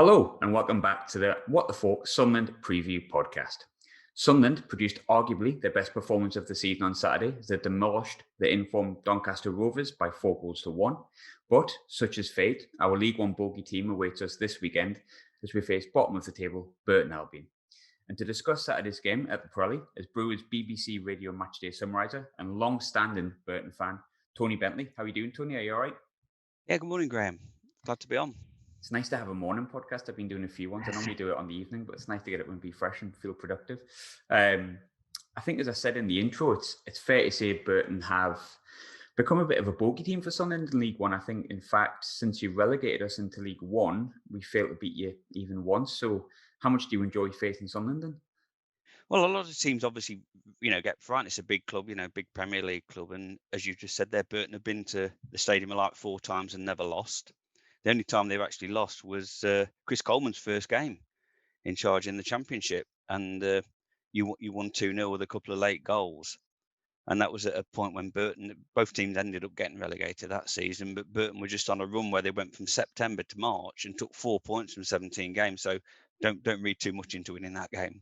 Hello and welcome back to the What the Falk Sunderland Preview Podcast. Sunderland produced arguably their best performance of the season on Saturday as they demolished the informed Doncaster Rovers by 4-1. But, such is fate, our League One bogey team awaits us this weekend as we face bottom of the table Burton Albion. And to discuss Saturday's game at the Pirelli is Brewers BBC Radio Matchday summariser and long-standing Burton fan, Tony Bentley. How are you doing, Tony? Are you all right? Yeah, good morning, Graham. Glad to be on. It's nice to have a morning podcast. I've been doing a few ones. I normally do it on the evening, but it's nice to get it and be fresh and feel productive. I think, as I said in the intro, it's fair to say Burton have become a bit of a bogey team for Sunderland in League One. I think, in fact, since you relegated us into League One, we failed to beat you even once. So how much do you enjoy facing Sunderland then? Well, a lot of teams obviously, get frightened. It's a big club, big Premier League club. And as you just said there, Burton have been to the stadium like 4 times and never lost. The only time they've actually lost was Chris Coleman's first game in charge in the Championship. And you won 2-0 with a couple of late goals. And that was at a point when both teams ended up getting relegated that season. But Burton were just on a run where they went from September to March and took 4 points from 17 games. So don't read too much into winning that game.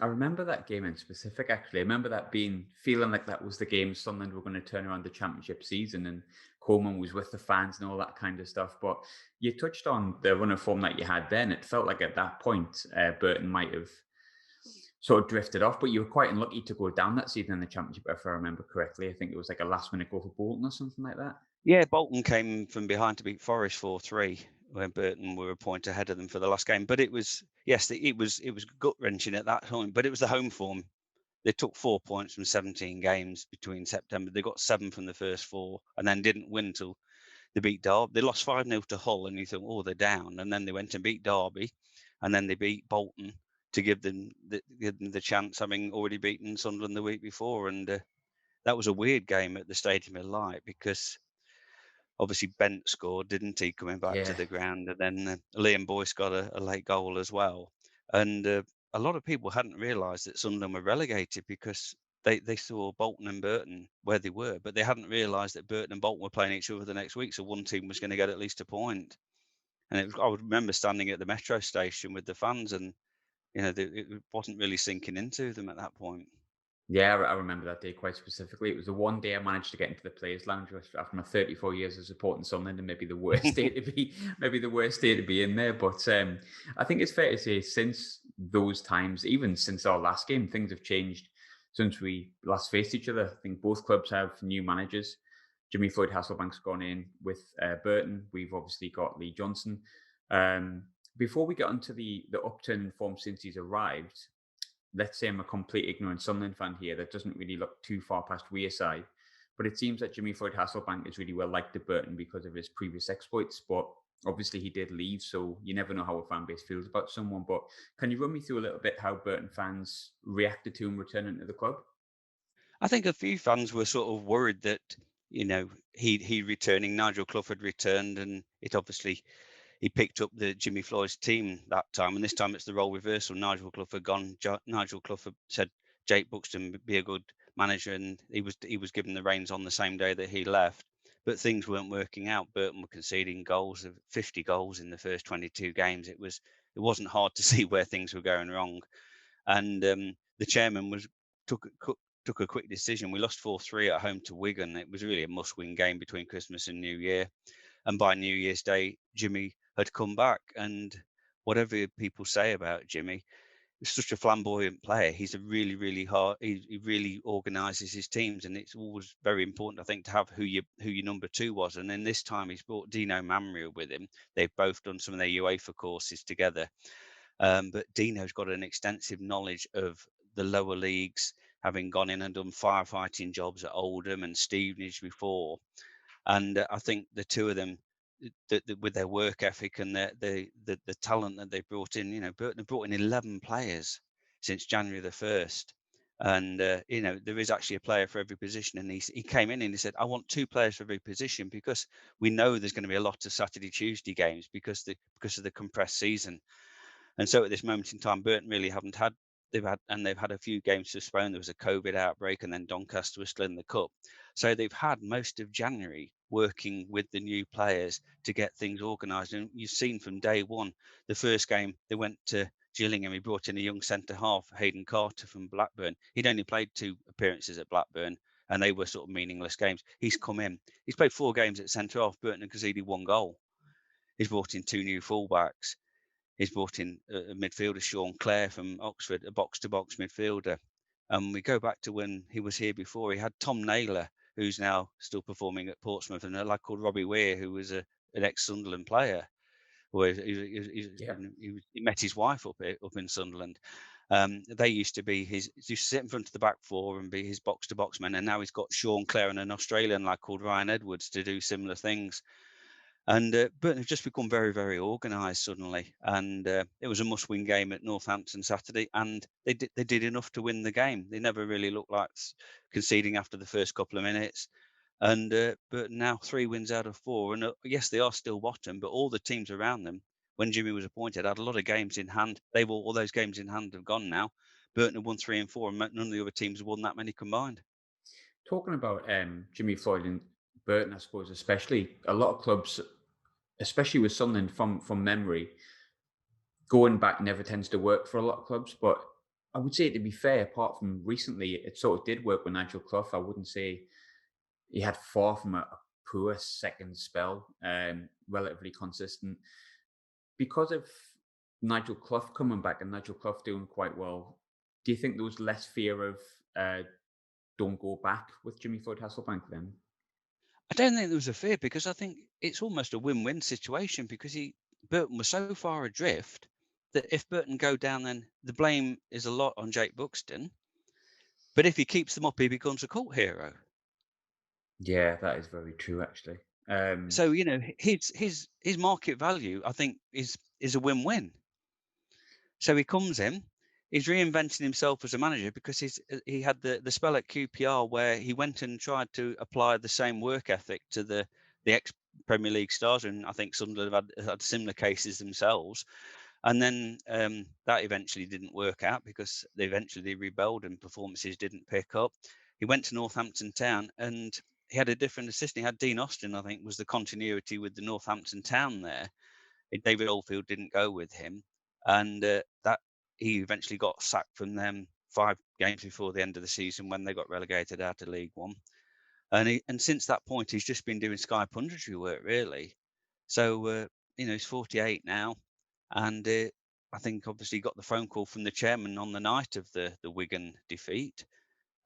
I remember that game in specific, actually. I remember that feeling like that was the game Sunderland were going to turn around the Championship season and Coleman was with the fans and all that kind of stuff. But you touched on the run of form that you had then. It felt like at that point, Burton might have sort of drifted off, but you were quite unlucky to go down that season in the Championship, if I remember correctly. I think it was like a last-minute goal for Bolton or something like that. Yeah, Bolton came from behind to beat Forest 4-3 when Burton were a point ahead of them for the last game. But it was gut wrenching at that point. But it was the home form. They took 4 points from 17 games between September. They got 7 from the first 4 and then didn't win till they beat Derby. They lost 5-0 to Hull, and you thought, oh, they're down. And then they went and beat Derby, and then they beat Bolton to give them the chance, having already beaten Sunderland the week before. And that was a weird game at the Stadium of Light because obviously Bent scored, didn't he, coming back to Yeah. the ground, and then Liam Boyce got a late goal as well. And a lot of people hadn't realised that Sunderland were relegated because they saw Bolton and Burton where they were, but they hadn't realised that Burton and Bolton were playing each other the next week, so one team was going to get at least a point. And I would remember standing at the metro station with the fans, and it wasn't really sinking into them at that point. Yeah, I remember that day quite specifically. It was the one day I managed to get into the players' lounge after my 34 years of supporting Sunderland, and maybe the worst day to be in there. But I think it's fair to say, since those times, even since our last game, things have changed since we last faced each other. I think both clubs have new managers. Jimmy Floyd Hasselbank's gone in with Burton. We've obviously got Lee Johnson. Before we get onto the upturn in form since he's arrived, let's say I'm a complete ignorant Sunderland fan here that doesn't really look too far past Wearside, but it seems that Jimmy Floyd Hasselbaink is really well liked at Burton because of his previous exploits. But obviously he did leave, so you never know how a fan base feels about someone. But can you run me through a little bit how Burton fans reacted to him returning to the club? I think a few fans were sort of worried that, he returning, Nigel Clough had returned, and it obviously he picked up the Jimmy Floyd's team that time, and this time it's the role reversal. Nigel Clough had gone. Nigel Clough had said Jake Buxton would be a good manager, and he was given the reins on the same day that he left. But things weren't working out. Burton were conceding goals of 50 goals in the first 22 games. It wasn't hard to see where things were going wrong, and the chairman took a quick decision. We lost 4-3 at home to Wigan. It was really a must-win game between Christmas and New Year. And by New Year's Day, Jimmy had come back. And whatever people say about Jimmy, he's such a flamboyant player. He's a really, really hard. He really organises his teams, and it's always very important, I think, to have who your number 2 was. And then this time he's brought Dino Mamria with him. They've both done some of their UEFA courses together. But Dino's got an extensive knowledge of the lower leagues, having gone in and done firefighting jobs at Oldham and Stevenage before. And I think the two of them, with their work ethic and the talent that they brought in, Burton have brought in 11 players since January the 1st. And, there is actually a player for every position. And he came in and he said, I want 2 players for every position because we know there's going to be a lot of Saturday, Tuesday games because of the compressed season. And so at this moment in time, Burton really they've had a few games postponed. There was a COVID outbreak, and then Doncaster was still in the cup. So they've had most of January working with the new players to get things organised. And you've seen from day one, the first game they went to Gillingham, he brought in a young centre half, Hayden Carter from Blackburn. He'd only played 2 appearances at Blackburn, and they were sort of meaningless games. He's come in, he's played 4 games at centre half. Burton and conceded 1 goal. He's brought in 2 new fullbacks. He's brought in a midfielder, Sean Clare from Oxford, a box-to-box midfielder. And we go back to when he was here before. He had Tom Naylor, who's now still performing at Portsmouth, and a lad called Robbie Weir, who was an ex-Sunderland player. Where he met his wife up in Sunderland. They used to sit in front of the back 4 and be his box-to-box men. And now he's got Sean Clare and an Australian lad called Ryan Edwards to do similar things. And Burton have just become very, very organised suddenly. And it was a must-win game at Northampton Saturday, and they did enough to win the game. They never really looked like conceding after the first couple of minutes. And Burton now 3 wins out of 4. And yes, they are still bottom, but all the teams around them, when Jimmy was appointed, had a lot of games in hand. All those games in hand have gone now. Burton have won 3 and 4, and none of the other teams have won that many combined. Talking about Jimmy Floyd and Burton, I suppose, especially a lot of clubs, especially with Sunderland from memory, going back never tends to work for a lot of clubs. But I would say, to be fair, apart from recently, it sort of did work with Nigel Clough. I wouldn't say he had far from a poor second spell, relatively consistent. Because of Nigel Clough coming back and Nigel Clough doing quite well, do you think there was less fear of don't go back with Jimmy Floyd Hasselbaink then? I don't think there was a fear, because I think it's almost a win-win situation, because Burton was so far adrift that if Burton go down, then the blame is a lot on Jake Buxton. But if he keeps them up, he becomes a cult hero. Yeah, that is very true, actually. So his market value, I think, is a win-win. So he comes in, he's reinventing himself as a manager, because he had the spell at QPR where he went and tried to apply the same work ethic to the ex Premier League stars, and I think Sunderland have had similar cases themselves. And then that eventually didn't work out, because they eventually rebelled and performances didn't pick up. He went to Northampton Town, and he had a different assistant. He had Dean Austin, I think, was the continuity with the Northampton Town there. David Oldfield didn't go with him, and that he eventually got sacked from them 5 games before the end of the season, when they got relegated out of League One. And since that point, he's just been doing Sky punditry work, really. So he's 48 now, and I think obviously he got the phone call from the chairman on the night of the Wigan defeat,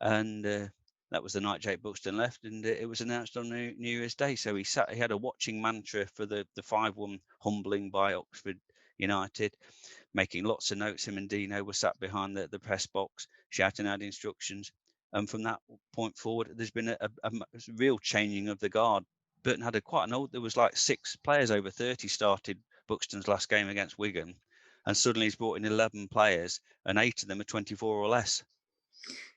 and that was the night Jake Buxton left, and it was announced on New Year's Day. So he had a watching mantra for the 5-1 humbling by Oxford United, making lots of notes. Him and Dino were sat behind the press box, shouting out instructions. And from that point forward, there's been a real changing of the guard. Burton had there was like 6 players over 30 started Buxton's last game against Wigan, and suddenly he's brought in 11 players, and 8 of them are 24 or less.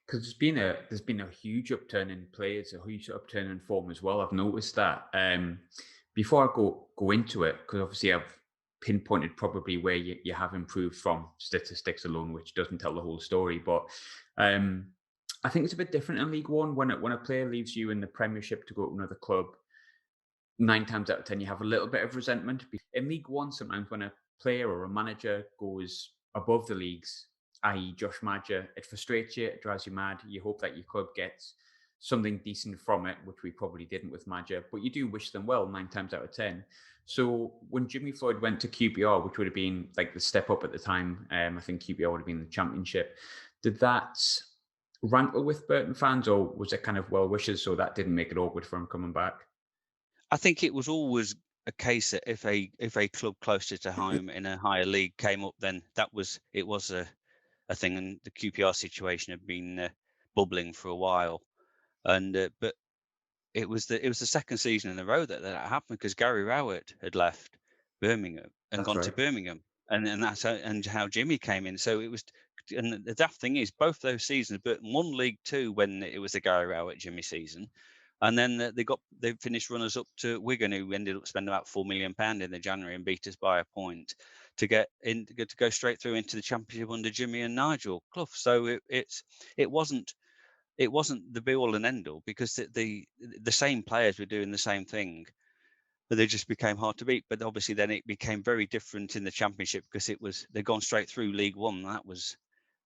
Because there's been a huge upturn in players, a huge upturn in form as well. I've noticed that. Before I go into it, because obviously I've pinpointed probably where you have improved from statistics alone, which doesn't tell the whole story. But I think it's a bit different in League One when a player leaves you in the Premiership to go to another club. 9 times out of 10, you have a little bit of resentment. In League One, sometimes when a player or a manager goes above the leagues, i.e. Josh Madger, it frustrates you, it drives you mad. You hope that your club gets something decent from it, which we probably didn't with Madger, but you do wish them well 9 times out of 10. So when Jimmy Floyd went to QPR, which would have been like the step up at the time, I think QPR would have been the Championship, did that rankle with Burton fans, or was it kind of well wishes, so that didn't make it awkward for him coming back? I think it was always a case that if a club closer to home in a higher league came up, then it was a thing. And the QPR situation had been bubbling for a while, and but it was the second season in a row that happened, because Gary Rowett had left Birmingham and That's gone to right. Birmingham, and that's how Jimmy came in. So it was, and the daft thing is, both those seasons, but won League Two when it was the Gary Rowett Jimmy season, and then they finished runners up to Wigan, who ended up spending about £4 million in the January and beat us by a point to get in, to go straight through into the Championship under Jimmy and Nigel Clough. So it wasn't it wasn't the be all and end all, because the same players were doing the same thing, but they just became hard to beat. But obviously then it became very different in the Championship, because they'd gone straight through League One. That was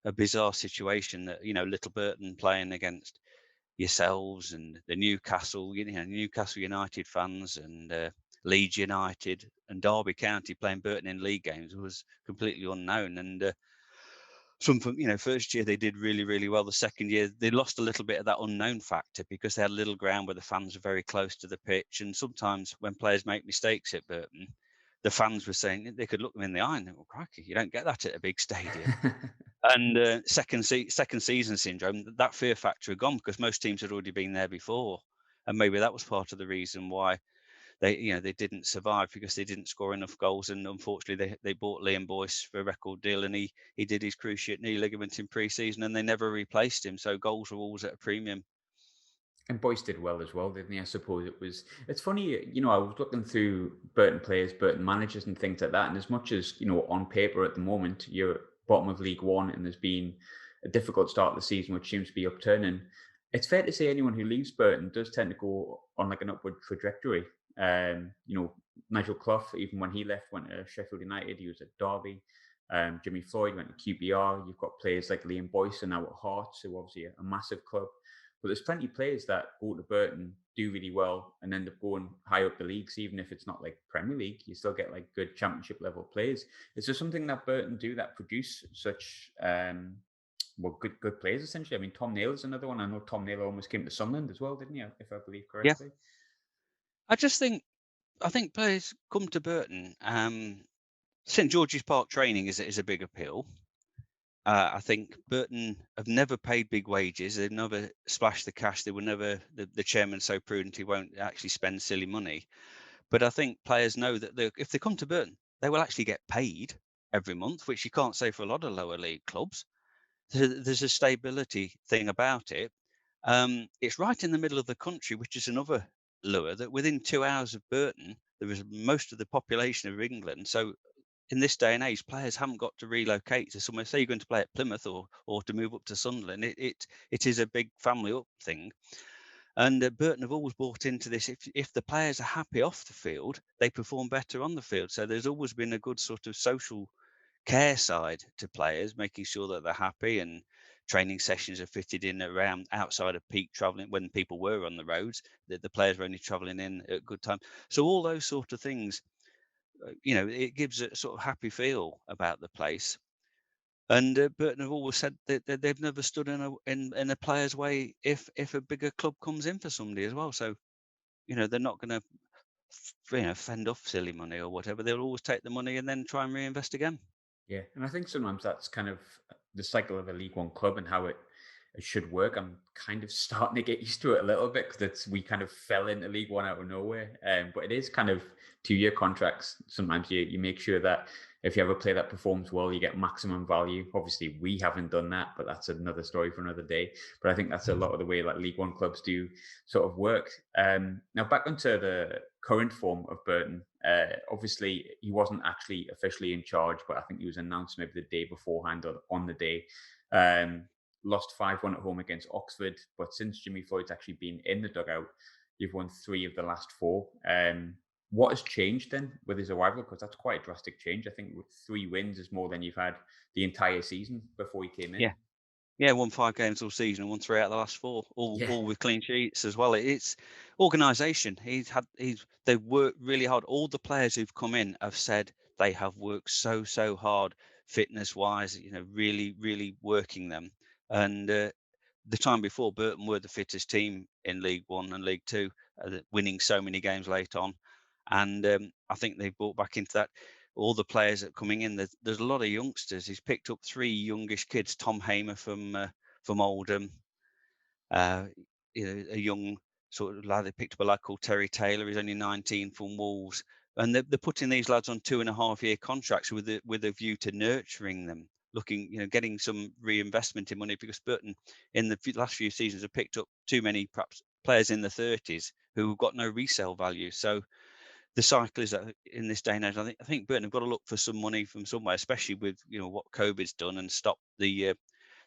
a bizarre situation, that, Little Burton playing against yourselves and the Newcastle, Newcastle United fans, and Leeds United and Derby County playing Burton in league games was completely unknown. And some from, first year they did really, really well. The second year they lost a little bit of that unknown factor, because they had a little ground where the fans were very close to the pitch. And sometimes when players make mistakes at Burton, the fans were saying, they could look them in the eye and think, well, crikey, you don't get that at a big stadium. And second season syndrome, that fear factor had gone, because most teams had already been there before. And maybe that was part of the reason why they didn't survive, because they didn't score enough goals. And unfortunately they bought Liam Boyce for a record deal, and he did his cruciate knee ligament in pre-season, and they never replaced him. So goals were always at a premium. And Boyce did well as well, didn't he? I suppose it's funny, I was looking through Burton players, Burton managers and things like that. And as much as, on paper at the moment, you're bottom of League One and there's been a difficult start of the season, which seems to be upturning, it's fair to say anyone who leaves Burton does tend to go on like an upward trajectory. Nigel Clough, even when he left, went to Sheffield United, he was at Derby. Jimmy Floyd went to QPR. You've got players like Liam Boyce and now at Hearts, who obviously a massive club. But there's plenty of players that go to Burton, do really well, and end up going high up the leagues, even if it's not like Premier League. You still get like good Championship level players. Is there something that Burton do that produce such good players essentially? I mean, Tom Naylor's another one. I know Tom Naylor almost came to Sunderland as well, didn't he? If I believe Yeah, correctly. I think players come to Burton. St George's Park training is a big appeal. I think Burton have never paid big wages. They've never splashed the cash. They were never, the chairman's so prudent he won't actually spend silly money. But I think players know that if they come to Burton, they will actually get paid every month, which you can't say for a lot of lower league clubs. There's a stability thing about it. It's right in the middle of the country, which is another lure, that within 2 hours of Burton, there is most of the population of England. So in this day and age, players haven't got to relocate to somewhere. Say you're going to play at Plymouth or to move up to Sunderland. It is a big family up thing. And Burton have always bought into this. If the players are happy off the field, they perform better on the field. So there's always been a good sort of social care side to players, making sure that they're happy, and training sessions are fitted in around outside of peak travelling when people were on the roads, that the players were only travelling in at good time. So all those sort of things, it gives a sort of happy feel about the place. And Burton have always said that they've never stood in a player's way if a bigger club comes in for somebody as well. So they're not going to fend off silly money or whatever. They'll always take the money and then try and reinvest again. Yeah, and I think sometimes that's kind of the cycle of a League One club and how it should work. I'm kind of starting to get used to it a little bit because we kind of fell into League One out of nowhere. But it is kind of 2-year contracts. Sometimes you make sure that if you have a player that performs well, you get maximum value. Obviously, we haven't done that, but that's another story for another day. But I think that's a lot of the way like League One clubs do sort of work. Now back onto the current form of Burton. Obviously, he wasn't actually officially in charge, but I think he was announced maybe the day beforehand or on the day. Lost 5-1 at home against Oxford, but since Jimmy Floyd's actually been in the dugout, you've won 3 of the last 4. What has changed then with his arrival? Because that's quite a drastic change. I think with 3 wins is more than you've had the entire season before he came in. Yeah, won 5 games all season and won 3 out of the last 4, all Yeah. with clean sheets as well. It's organisation. They've worked really hard. All the players who've come in have said they have worked so hard, fitness wise. Really, really working them. And the time before, Burton were the fittest team in League One and League Two, winning so many games late on. And I think they've brought back into that. All the players that are coming in, there's a lot of youngsters. He's picked up 3 youngish kids. Tom Hamer from Oldham, a young sort of lad. They picked up a lad called Terry Taylor. He's only 19 from Wolves, and they're putting these lads on 2.5-year contracts with a view to nurturing them, looking, getting some reinvestment in money, because Burton in the last few seasons have picked up too many perhaps players in the 30s who have got no resale value. So the cycle is that in this day and age, I think Burton have got to look for some money from somewhere, especially with what COVID's done and stopped the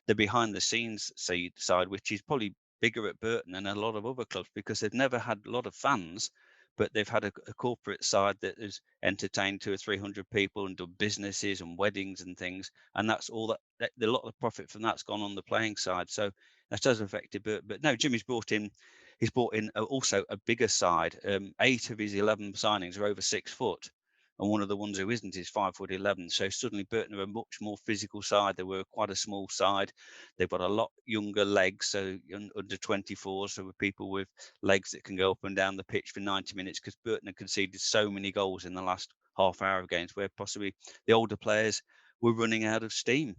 the behind the scenes side, which is probably bigger at Burton than a lot of other clubs, because they've never had a lot of fans, but they've had a corporate side that has entertained 200 or 300 people and done businesses and weddings and things, and that's all that a lot of profit from that's gone on the playing side. So that has affected Burton. But no, Jimmy's brought in. He's brought in also a bigger side. 8 of his 11 signings are over 6 foot, and one of the ones who isn't is 5'11". So suddenly Burton are a much more physical side. They were quite a small side. They've got a lot younger legs, so under 24, so with people with legs that can go up and down the pitch for 90 minutes, because Burton have conceded so many goals in the last half hour of games where possibly the older players were running out of steam.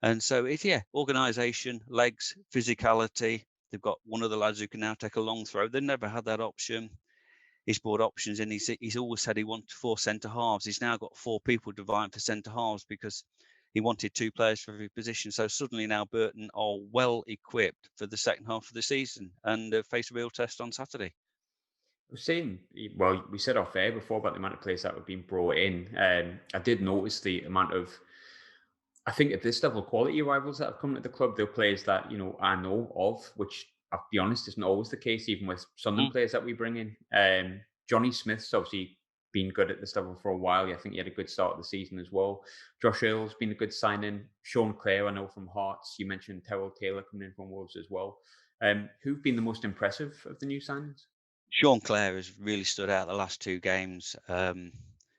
And so it's, organisation, legs, physicality. They've got one of the lads who can now take a long throw. They've never had that option. He's brought options in. He's always said he wanted 4 centre halves. He's now got 4 people vying for centre halves because he wanted 2 players for every position. So suddenly now Burton are well equipped for the second half of the season and face a real test on Saturday. We're saying, well, we said off air before about the amount of players that were being brought in. I did notice the amount of, I think at this level, quality arrivals that have come to the club. They're players that, I know of, which I'll be honest, isn't always the case, even with Sunderland players that we bring in. Johnny Smith's obviously been good at this level for a while. I think he had a good start of the season as well. Josh Earl's been a good signing. Sean Clare, I know from Hearts. You mentioned Terrell Taylor coming in from Wolves as well. Who've been the most impressive of the new signings? Sean Clare has really stood out the last 2 games.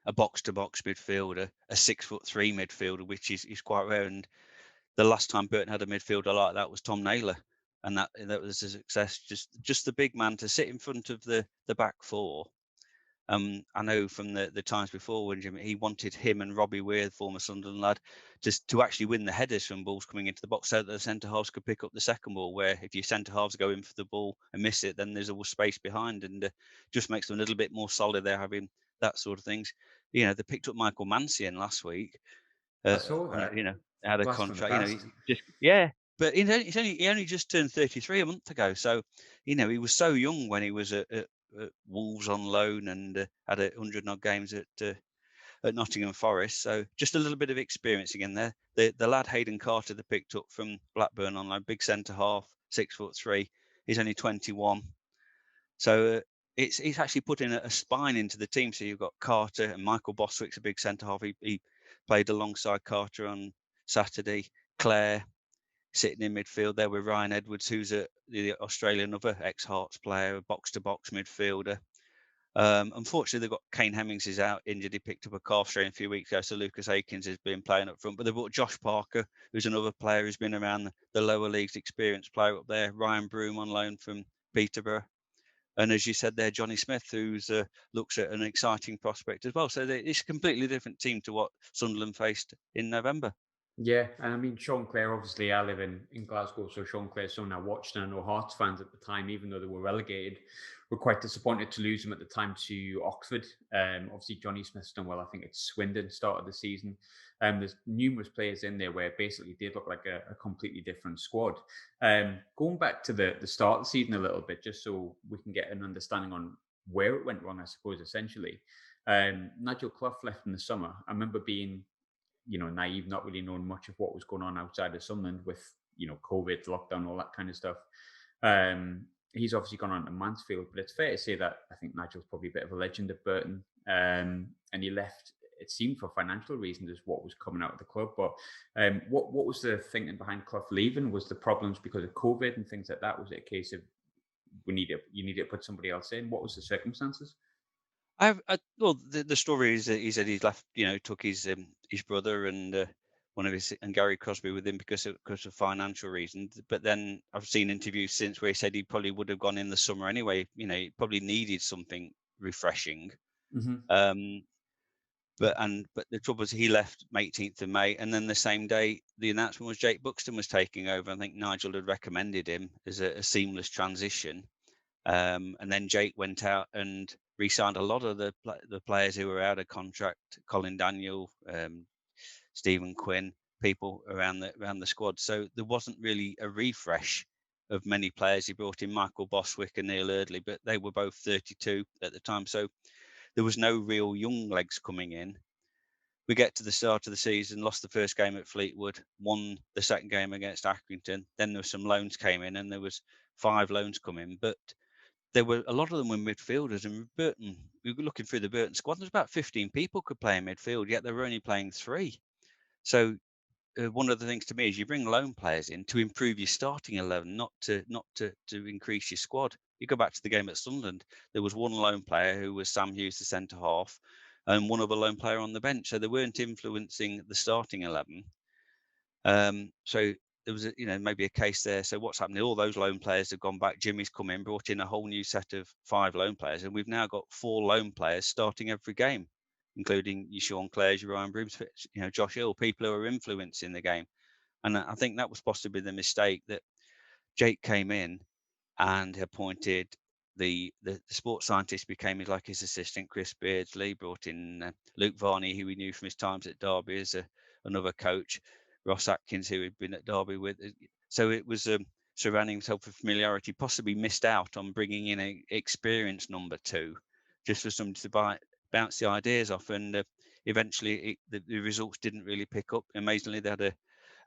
A box-to-box midfielder, a 6'3" midfielder, which is quite rare. And the last time Burton had a midfielder like that was Tom Naylor, and that was a success. Just the big man to sit in front of the back 4. I know from the times before when Jimmy, he wanted him and Robbie Weir, former Sunderland lad, just to actually win the headers from balls coming into the box, so that the centre halves could pick up the second ball. Where if your centre halves go in for the ball and miss it, then there's always space behind, and just makes them a little bit more solid. They're having that sort of things. They picked up Michael Mancian last week. I saw that. Had a Blast from the contract. past. But he only just turned 33 a month ago. So, he was so young when he was at Wolves on loan and had 100 odd games at Nottingham Forest. So just a little bit of experience again there. The lad Hayden Carter they picked up from Blackburn on loan, big centre half, 6'3". He's only 21. So it's actually putting a spine into the team. So you've got Carter and Michael Bostwick's a big centre half. He played alongside Carter on Saturday. Clare sitting in midfield there with Ryan Edwards, who's the Australian other ex-Hearts player, a box-to-box midfielder. Unfortunately, they've got Kane Hemmings is out injured. He picked up a calf strain a few weeks ago, so Lucas Akins has been playing up front. But they brought Josh Parker, who's another player who's been around the lower leagues, experienced player up there. Ryan Broom on loan from Peterborough. And as you said there, Johnny Smith, who's looks at an exciting prospect as well. So it's a completely different team to what Sunderland faced in November. Yeah, and I mean, Sean Clare, obviously, I live in Glasgow, so Sean Clare's someone I watched, and I know Hearts fans at the time, even though they were relegated, were quite disappointed to lose him at the time to Oxford. Obviously, Johnny Smith's done well. I think it's Swindon started the season. There's numerous players in there where basically they look like a completely different squad. Going back to the start of the season a little bit, just so we can get an understanding on where it went wrong, I suppose, essentially. Nigel Clough left in the summer. I remember being naive, not really knowing much of what was going on outside of Sunderland with, COVID, lockdown, all that kind of stuff. He's obviously gone on to Mansfield, but it's fair to say that I think Nigel's probably a bit of a legend at Burton. And he left, it seemed, for financial reasons, is what was coming out of the club. But what was the thinking behind Clough leaving? Was the problems because of COVID and things like that? Was it a case of you need to put somebody else in? What was the circumstances? Well, the story is that he said he's left, took his brother and one of his and Gary Crosby with him because of financial reasons. But then I've seen interviews since where he said he probably would have gone in the summer anyway. He probably needed something refreshing. Mm-hmm. But the trouble is he left 18th of May, and then the same day the announcement was Jake Buxton was taking over. I think Nigel had recommended him as a seamless transition. And then Jake went out and re-signed a lot of the players who were out of contract, Colin Daniel, Stephen Quinn, people around the squad. So there wasn't really a refresh of many players. He brought in Michael Bostwick and Neil Eardley, but they were both 32 at the time. So there was no real young legs coming in. We get to the start of the season, lost the first game at Fleetwood, won the second game against Accrington. Then there were some loans came in, and there was 5 loans come in, but there were a lot of them were midfielders. And Burton, we were looking through the Burton squad. There's about 15 people could play in midfield, yet they were only playing 3. So one of the things to me is you bring loan players in to improve your starting 11, not to increase your squad. You go back to the game at Sunderland. There was one loan player who was Sam Hughes, the centre half, and one other lone player on the bench. So they weren't influencing the starting 11. So there was maybe a case there. So what's happening? All those loan players have gone back. Jimmy's come in, brought in a whole new set of 5 loan players, and we've now got 4 loan players starting every game, including your Sean Clares, your Ryan Brooms, Josh Hill, people who are influencing the game. And I think that was possibly the mistake, that Jake came in and appointed the sports scientist became like his assistant, Chris Beardsley, brought in Luke Varney, who we knew from his times at Derby as another coach, Ross Atkins, who had been at Derby with. So it was surrounding himself with familiarity, possibly missed out on bringing in an experienced number 2, just for somebody to bounce the ideas off. And eventually the results didn't really pick up. Amazingly, they had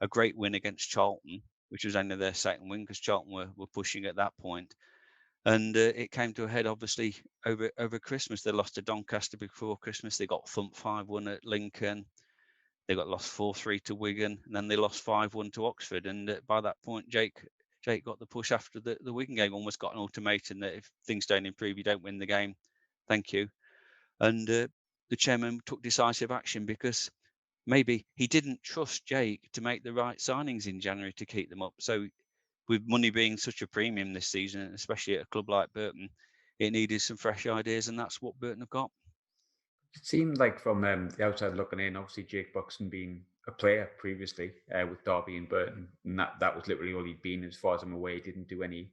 a great win against Charlton, which was only their second win, because Charlton were pushing at that point. And it came to a head, obviously, over Christmas. They lost to Doncaster before Christmas. They got thumped 5-1 at Lincoln. They got lost 4-3 to Wigan, and then they lost 5-1 to Oxford. And by that point, Jake got the push after the Wigan game, almost got an ultimatum that if things don't improve, you don't win the game. Thank you. And the chairman took decisive action, because maybe he didn't trust Jake to make the right signings in January to keep them up. So with money being such a premium this season, especially at a club like Burton, it needed some fresh ideas, and that's what Burton have got. It seemed like from the outside looking in, obviously Jake Buxton being a player previously with Derby and Burton, and that was literally all he'd been, as far as I'm aware. He didn't do any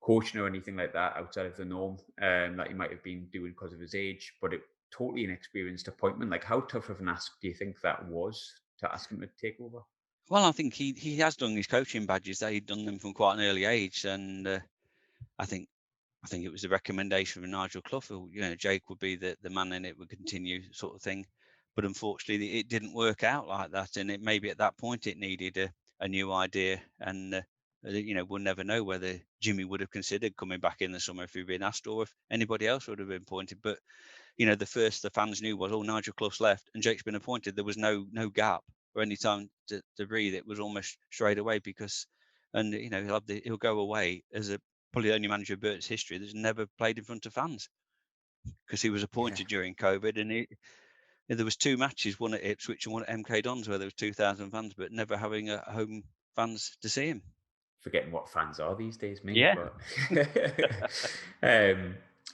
coaching or anything like that outside of the norm that he might have been doing because of his age, but it totally inexperienced appointment. Like, how tough of an ask do you think that was to ask him to take over? Well, I think he has done his coaching badges. He'd done them from quite an early age, and I think it was a recommendation from Nigel Clough. Jake would be the man, and it would continue, sort of thing. But unfortunately, it didn't work out like that, and it maybe at that point it needed a new idea. And we'll never know whether Jimmy would have considered coming back in the summer if he'd been asked, or if anybody else would have been appointed. But the first the fans knew was, Nigel Clough's left and Jake's been appointed. There was no gap or any time to breathe. It was almost straight away, because, and he'll go away as probably the only manager of Burton's history that's never played in front of fans, because he was appointed during COVID, and there was 2 matches, one at Ipswich and one at MK Dons, where there was 2,000 fans, but never having a home fans to see him. Forgetting what fans are these days, mate. Yeah. But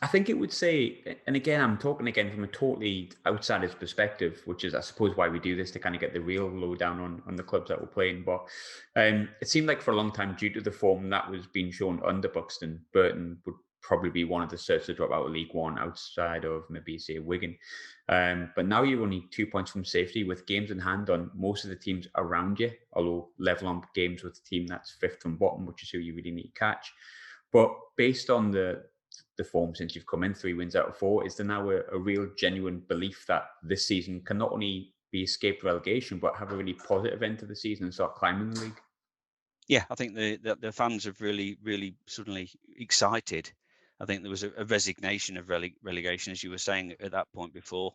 I think it would say, and again, I'm talking again from a totally outsider's perspective, which is, I suppose, why we do this, to kind of get the real lowdown on the clubs that we're playing. But it seemed like for a long time, due to the form that was being shown under Buxton, Burton would probably be one of the certs to drop out of League One, outside of maybe, say, Wigan. But now you're only 2 points from safety, with games in hand on most of the teams around you, although level on games with the team that's 5th from bottom, which is who you really need to catch. But based on the form since you've come in, 3 wins out of 4, is there now a real genuine belief that this season can not only be escaped relegation, but have a really positive end to the season and start climbing the league? Yeah, I think the fans have really suddenly excited. I think there was a resignation of relegation, as you were saying at that point before,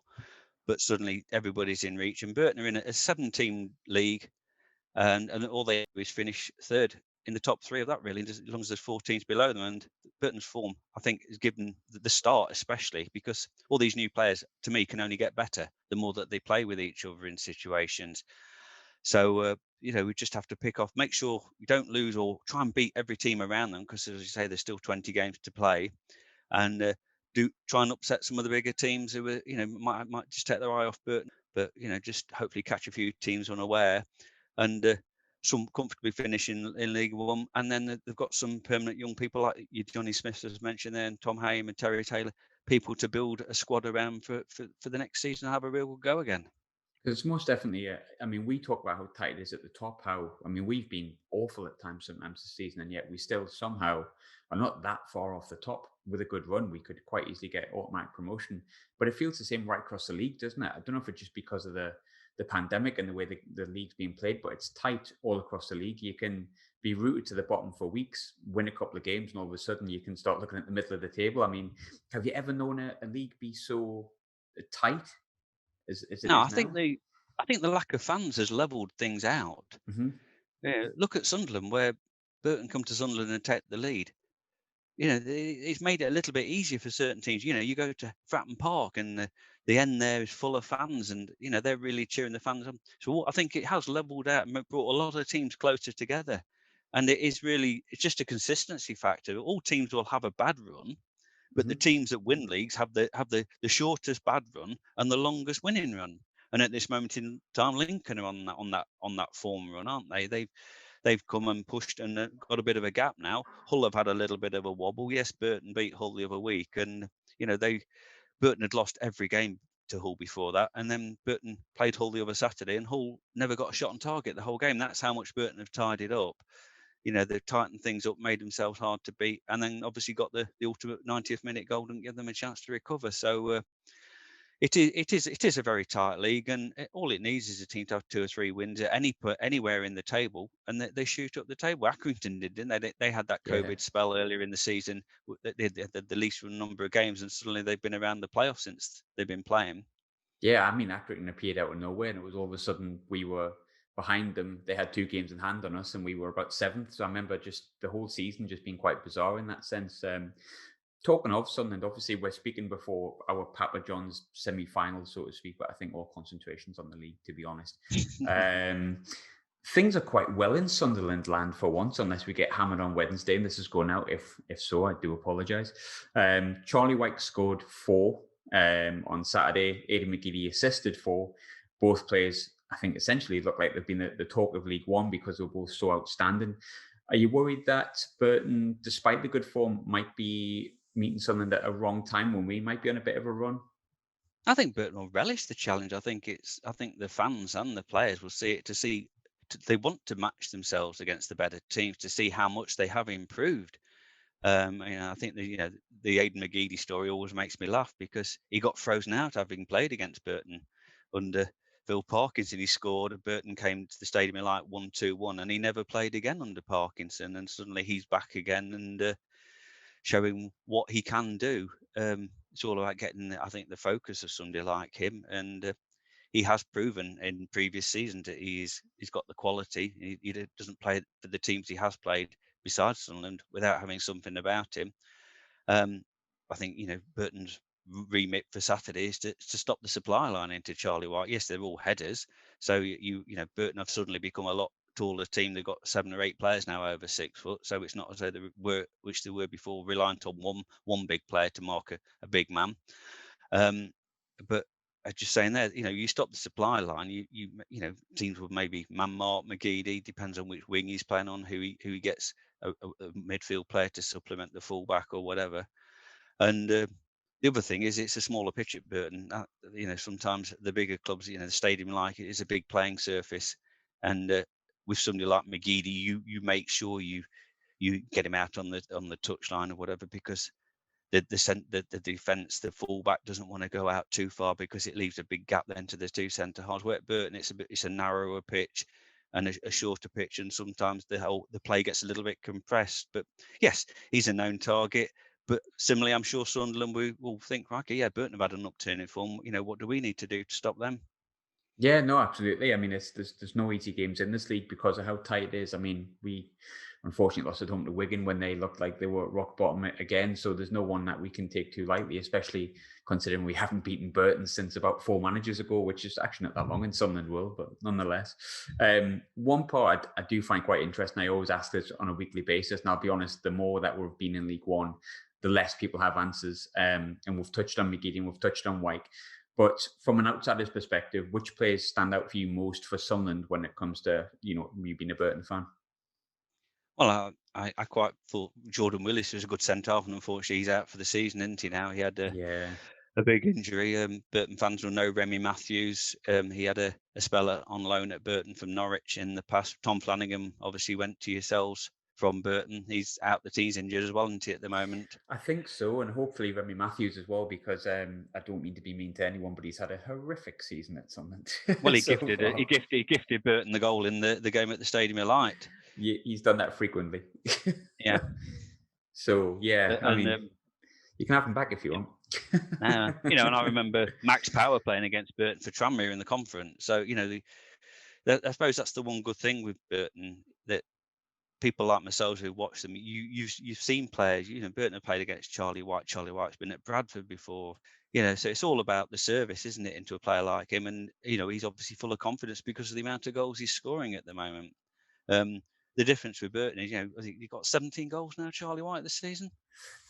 but suddenly everybody's in reach. And Burton are in a 7-team league, and all they do is finish 3rd in the top 3 of that, really, as long as there's 4 teams below them. And Burton's form, I think, is given the start, especially because all these new players, to me, can only get better the more that they play with each other in situations. So we just have to make sure you don't lose, or try and beat every team around them, because, as you say, there's still 20 games to play, and try and upset some of the bigger teams who are, might just take their eye off Burton, but just hopefully catch a few teams unaware, and some comfortably finish in League One. And then they've got some permanent young people like Johnny Smith, as mentioned there, and Tom Haim and Terry Taylor, people to build a squad around for the next season and have a real go again. It's most definitely. I mean, we talk about how tight it is at the top. How I mean, we've been awful at times sometimes this season, and yet we still somehow are not that far off the top. With a good run, we could quite easily get automatic promotion. But it feels the same right across the league, doesn't it? I don't know if it's just because of the pandemic and the way the league's being played, but it's tight all across the league. You can be rooted to the bottom for weeks, win a couple of games, and all of a sudden you can start looking at the middle of the table. I mean, have you ever known a league be so tight as it No, is now? I think the lack of fans has levelled things out. Hmm. Yeah, look at Sunderland, where Burton come to Sunderland and take the lead. It's made it a little bit easier for certain teams. You go to Fratton Park and the end there is full of fans, and they're really cheering the fans on. So I think it has levelled out and brought a lot of teams closer together. And it's just a consistency factor. All teams will have a bad run, but the Hmm. teams that win leagues have the shortest bad run and the longest winning run. And at this moment in time, Lincoln are on that form run, aren't they? They've come and pushed and got a bit of a gap now. Hull have had a little bit of a wobble. Yes, Burton beat Hull the other week, and they Burton had lost every game to Hull before that, and then Burton played Hull the other Saturday, and Hull never got a shot on target the whole game. That's how much Burton have tied it up. They've tightened things up, made themselves hard to beat, and then obviously got the ultimate 90th minute goal and give them a chance to recover. So it is a very tight league, and all it needs is a team to have 2 or 3 wins at anywhere in the table, and they shoot up the table. Accrington didn't they? They had that Yeah. COVID spell earlier in the season. They had the least number of games, and suddenly they've been around the playoffs since they've been playing. Yeah, I mean, Accrington appeared out of nowhere, and it was all of a sudden we were behind them. They had 2 games in hand on us, and we were about seventh. So I remember just the whole season just being quite bizarre in that sense. Talking of Sunderland, obviously we're speaking before our Papa John's semi-final, so to speak, but I think all concentrations on the league, to be honest. Um, Things are quite well in Sunderland land for once, unless we get hammered on Wednesday, and this is going out. If so, I do apologise. Charlie Wyke scored 4 on Saturday. Aiden McGeady assisted 4. Both players, I think, essentially look like they've been the talk of League One because they're both so outstanding. Are you worried that Burton, despite the good form, might be meeting Sunderland at a wrong time when we might be on a bit of a run? I think Burton will relish the challenge. I think the fans and the players will see it they want to match themselves against the better teams to see how much they have improved. I think the Aiden McGeady story always makes me laugh because he got frozen out having played against Burton under Phil Parkinson. He scored, and Burton came to the stadium in like 1-2-1, and he never played again under Parkinson. And suddenly he's back again and showing what he can do. It's all about getting, I think, the focus of somebody like him, and he has proven in previous seasons that he's got the quality. He doesn't play for the teams he has played besides Sunderland without having something about him. Um, I think Burton's remit for Saturday is to stop the supply line into Charlie White. Yes, they're all headers, so Burton have suddenly become a lot taller team. They've got 7 or 8 players now over 6 foot, so it's not as though which they were before, reliant on one big player to mark a big man. But just saying there, you stop the supply line, teams will maybe man mark McGeady, depends on which wing he's playing on, who he gets a midfield player to supplement the fullback or whatever. And the other thing is it's a smaller pitch at Burton. Sometimes the bigger clubs, the stadium like it is a big playing surface, and with somebody like McGeady, you make sure you get him out on the touchline or whatever, because the defence, the fullback doesn't want to go out too far because it leaves a big gap then to the 2 centre halves. Where at Burton, it's a narrower pitch and a shorter pitch, and sometimes the play gets a little bit compressed. But yes, he's a known target. But similarly, I'm sure Sunderland will think, right, yeah, Burton have had an upturn in form. What do we need to do to stop them? Yeah, no, absolutely. I mean, there's no easy games in this league because of how tight it is. I mean, we unfortunately lost at home to Wigan when they looked like they were at rock bottom again. So there's no one that we can take too lightly, especially considering we haven't beaten Burton since about 4 managers ago, which is actually not that long in Sunderland world, but nonetheless. One part I do find quite interesting. I always ask this on a weekly basis, and I'll be honest, the more that we've been in League One, the less people have answers. And we've touched on McGeady and we've touched on Wyke. But from an outsider's perspective, which players stand out for you most for Sunderland when it comes to, you being a Burton fan? Well, I quite thought Jordan Willis was a good centre half, and unfortunately he's out for the season, isn't he? Now he had Yeah. a big injury. Burton fans will know Remy Matthews. He had a spell on loan at Burton from Norwich in the past. Tom Flanagan obviously went to yourselves from Burton. He's out the team's injured as well, isn't he, at the moment? I think so, and hopefully Remy Matthews as well, because I don't mean to be mean to anyone, but he's had a horrific season at Sunderland. Well, he so gifted Burton the goal in the game at the Stadium of Light. He's done that frequently. Yeah. So yeah, I mean, you can have him back if you want. And I remember Max Power playing against Burton for Tranmere in the conference. So I suppose that's the one good thing with Burton, that people like myself who watch them, you've seen players. Burton have played against Charlie Wyke. Charlie Wyke's been at Bradford before. So it's all about the service, isn't it, into a player like him? And he's obviously full of confidence because of the amount of goals he's scoring at the moment. The difference with Burton is, I think you've got 17 goals now, Charlie Wyke, this season.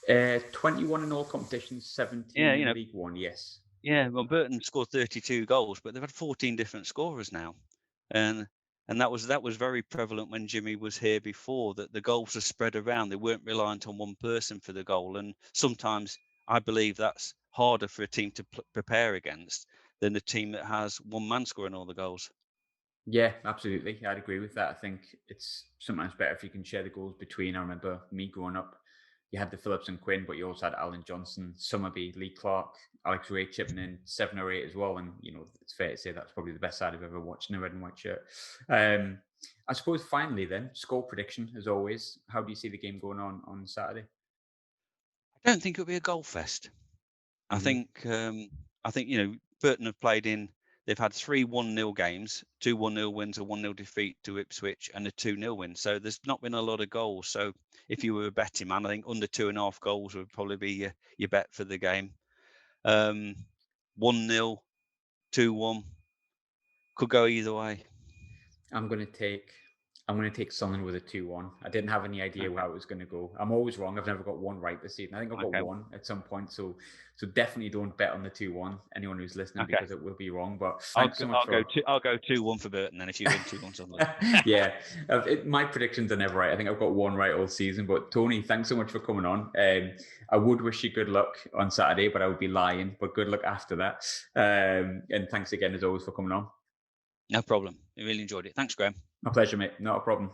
21 in all competitions, 17 in League One. Yes. Yeah, well, Burton scored 32 goals, but they've had 14 different scorers now, and that was very prevalent when Jimmy was here before. That the goals were spread around; they weren't reliant on one person for the goal. And sometimes I believe that's harder for a team to prepare against than a team that has one man scoring all the goals. Yeah, absolutely. I'd agree with that. I think it's sometimes better if you can share the goals between. I remember me growing up, you had the Phillips and Quinn, but you also had Alan Johnson, Summerby, Lee Clark, Alex Ray chipping in 7 or 8 as well. And, it's fair to say that's probably the best side I've ever watched in a red and white shirt. I suppose finally then, score prediction as always. How do you see the game going on Saturday? I don't think it'll be a goal fest. Mm-hmm. I think Burton have played in. They've had 3 1-0 games, 2 1-0 wins, a 1-0 defeat to Ipswich, and a 2-0 win. So there's not been a lot of goals. So if you were a betting man, I think under 2.5 goals would probably be your bet for the game. 1-0, 2-1 could go either way. I'm going to take Sunderland with a 2-1. I didn't have any idea how it was going to go. I'm always wrong. I've never got one right this season. I think I've got one at some point. So definitely don't bet on the 2-1. Anyone who's listening, because it will be wrong. But I'll go 2-1 for Burton then if you win 2-1 Sunderland. Yeah, my predictions are never right. I think I've got one right all season. But Tony, thanks so much for coming on. I would wish you good luck on Saturday, but I would be lying. But good luck after that. And thanks again as always for coming on. No problem. I really enjoyed it. Thanks, Graham. My pleasure, mate. Not a problem.